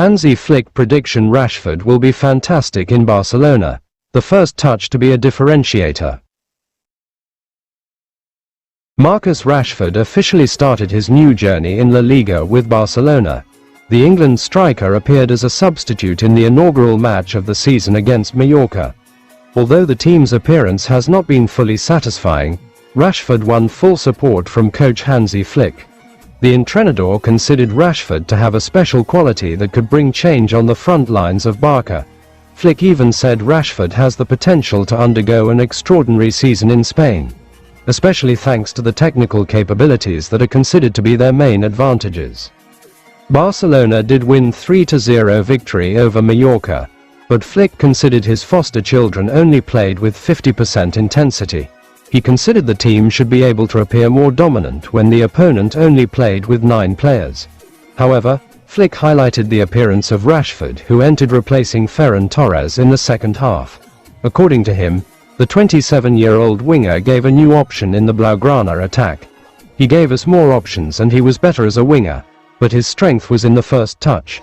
Hansi Flick prediction: Rashford will be fantastic in Barcelona. The first touch to be a differentiator. Marcus Rashford officially started his new journey in La Liga with Barcelona. The England striker appeared as a substitute in the inaugural match of the season against Mallorca. Although the team's appearance has not been fully satisfying, Rashford won full support from coach Hansi Flick. The entrenador considered Rashford to have a special quality that could bring change on the front lines of Barca. Flick even said Rashford has the potential to undergo an extraordinary season in Spain, especially thanks to the technical capabilities that are considered to be their main advantages. Barcelona did win 3-0 victory over Mallorca, but Flick considered his foster children only played with 50% intensity. He considered the team should be able to appear more dominant when the opponent only played with 9 players. However, Flick highlighted the appearance of Rashford, who entered replacing Ferran Torres in the second half. According to him, the 27-year-old winger gave a new option in the Blaugrana attack. He gave us more options and he was better as a winger, but his strength was in the first touch.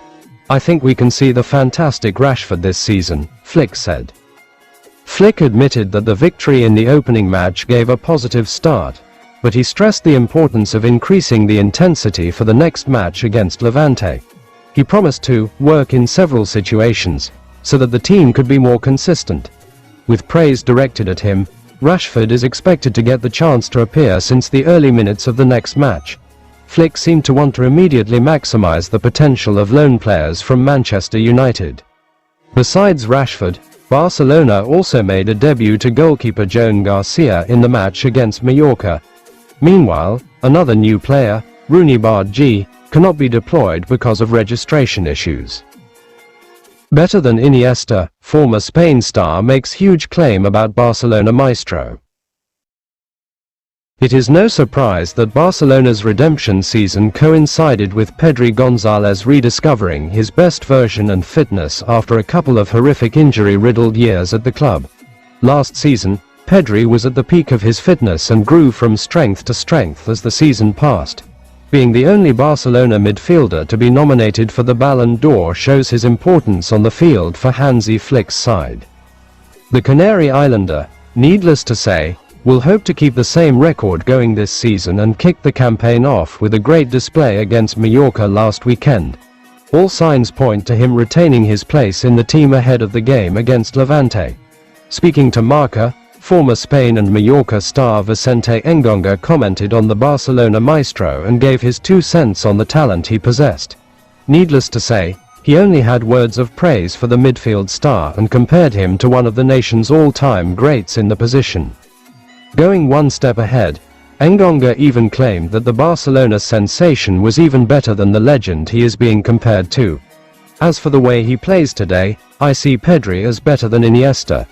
I think we can see the fantastic Rashford this season, Flick said. Flick admitted that the victory in the opening match gave a positive start, but he stressed the importance of increasing the intensity for the next match against Levante. He promised to work in several situations so that the team could be more consistent. With praise directed at him, Rashford is expected to get the chance to appear since the early minutes of the next match. Flick seemed to want to immediately maximize the potential of loan players from Manchester United. Besides Rashford, Barcelona also made a debut to goalkeeper Joan Garcia in the match against Mallorca. Meanwhile, another new player, Rooney Bargi, cannot be deployed because of registration issues. Better than Iniesta, former Spain star makes huge claim about Barcelona maestro. It is no surprise that Barcelona's redemption season coincided with Pedri González rediscovering his best version and fitness after a couple of horrific injury-riddled years at the club. Last season, Pedri was at the peak of his fitness and grew from strength to strength as the season passed. Being the only Barcelona midfielder to be nominated for the Ballon d'Or shows his importance on the field for Hansi Flick's side. The Canary Islander, needless to say, will hope to keep the same record going this season and kick the campaign off with a great display against Mallorca last weekend. All signs point to him retaining his place in the team ahead of the game against Levante. Speaking to Marca, former Spain and Mallorca star Vicente Engonga commented on the Barcelona maestro and gave his 2 cents on the talent he possessed. Needless to say, he only had words of praise for the midfield star and compared him to one of the nation's all-time greats in the position. Going one step ahead, Engonga even claimed that the Barcelona sensation was even better than the legend he is being compared to. As for the way he plays today, I see Pedri as better than Iniesta.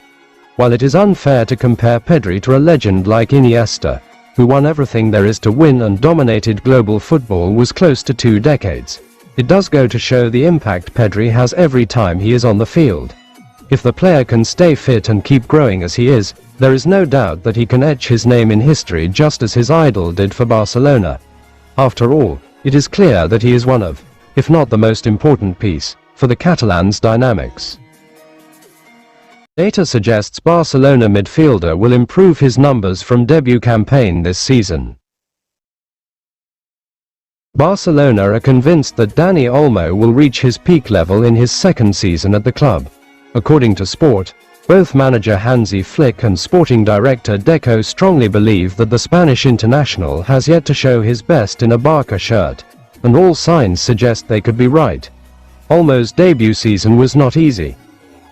While it is unfair to compare Pedri to a legend like Iniesta, who won everything there is to win and dominated global football was close to 2 decades, it does go to show the impact Pedri has every time he is on the field. If the player can stay fit and keep growing as he is, there is no doubt that he can etch his name in history just as his idol did for Barcelona. After all, it is clear that he is one of, if not the most important piece, for the Catalans' dynamics. Data suggests Barcelona midfielder will improve his numbers from debut campaign this season. Barcelona are convinced that Dani Olmo will reach his peak level in his second season at the club. According to Sport, both manager Hansi Flick and sporting director Deco strongly believe that the Spanish international has yet to show his best in a Barca shirt, and all signs suggest they could be right. Olmo's debut season was not easy.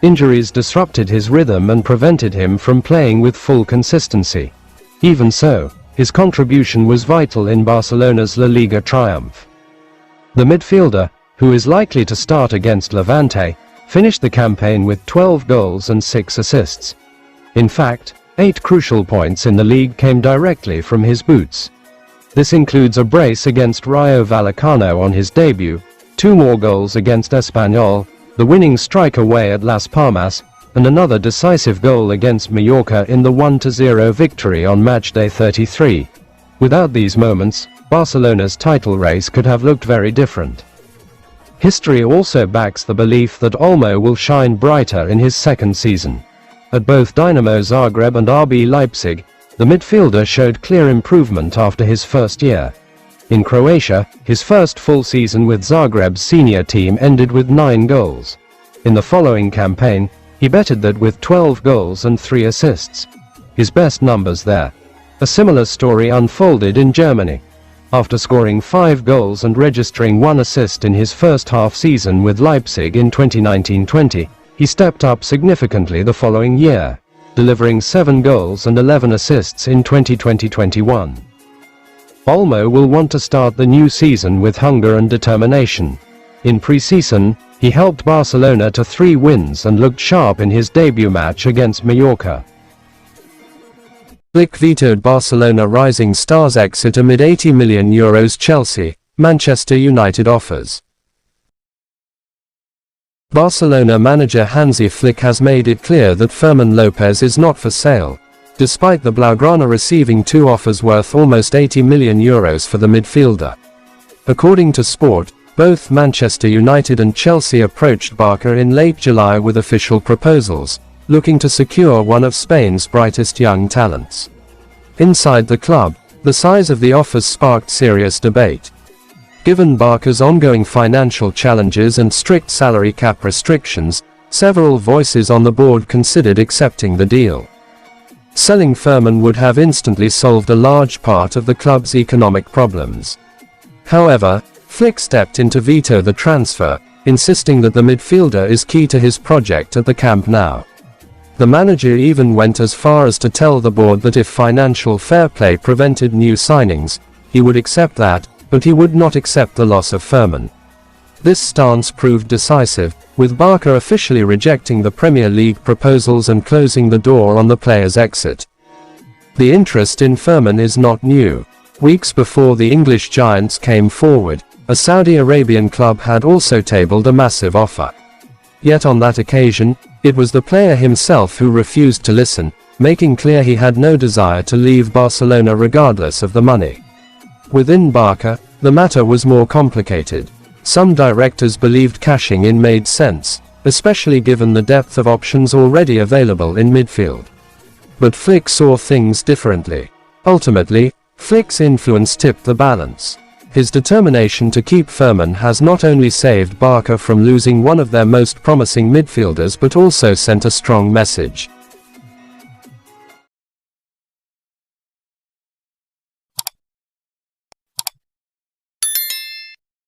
Injuries disrupted his rhythm and prevented him from playing with full consistency. Even so, his contribution was vital in Barcelona's La Liga triumph. The midfielder, who is likely to start against Levante, finished the campaign with 12 goals and 6 assists. In fact, 8 crucial points in the league came directly from his boots. This includes a brace against Rayo Vallecano on his debut, 2 more goals against Espanyol, the winning strike away at Las Palmas, and another decisive goal against Mallorca in the 1-0 victory on matchday 33. Without these moments, Barcelona's title race could have looked very different. History also backs the belief that Olmo will shine brighter in his second season. At both Dinamo Zagreb and RB Leipzig, the midfielder showed clear improvement after his first year. In Croatia, his first full season with Zagreb's senior team ended with 9 goals. In the following campaign, he bettered that with 12 goals and 3 assists. His best numbers there. A similar story unfolded in Germany. After scoring 5 goals and registering 1 assist in his first half season with Leipzig in 2019-20, he stepped up significantly the following year, delivering 7 goals and 11 assists in 2020-21. Olmo will want to start the new season with hunger and determination. In pre-season, he helped Barcelona to 3 wins and looked sharp in his debut match against Mallorca. Flick vetoed Barcelona rising stars exit amid €80 million Chelsea, Manchester United offers. Barcelona manager Hansi Flick has made it clear that Fermín López is not for sale, despite the Blaugrana receiving 2 offers worth almost €80 million for the midfielder. According to Sport, both Manchester United and Chelsea approached Barca in late July with official proposals, looking to secure one of Spain's brightest young talents. Inside the club, the size of the offers sparked serious debate. Given Barca's ongoing financial challenges and strict salary cap restrictions, several voices on the board considered accepting the deal. Selling Fermín would have instantly solved a large part of the club's economic problems. However, Flick stepped in to veto the transfer, insisting that the midfielder is key to his project at the Camp Nou. The manager even went as far as to tell the board that if financial fair play prevented new signings, he would accept that, but he would not accept the loss of Fermín. This stance proved decisive, with Barca officially rejecting the Premier League proposals and closing the door on the player's exit. The interest in Fermín is not new. Weeks before the English giants came forward, a Saudi Arabian club had also tabled a massive offer. Yet on that occasion, it was the player himself who refused to listen, making clear he had no desire to leave Barcelona regardless of the money. Within Barca, the matter was more complicated. Some directors believed cashing in made sense, especially given the depth of options already available in midfield. But Flick saw things differently. Ultimately, Flick's influence tipped the balance. His determination to keep Fermín has not only saved Barca from losing one of their most promising midfielders but also sent a strong message.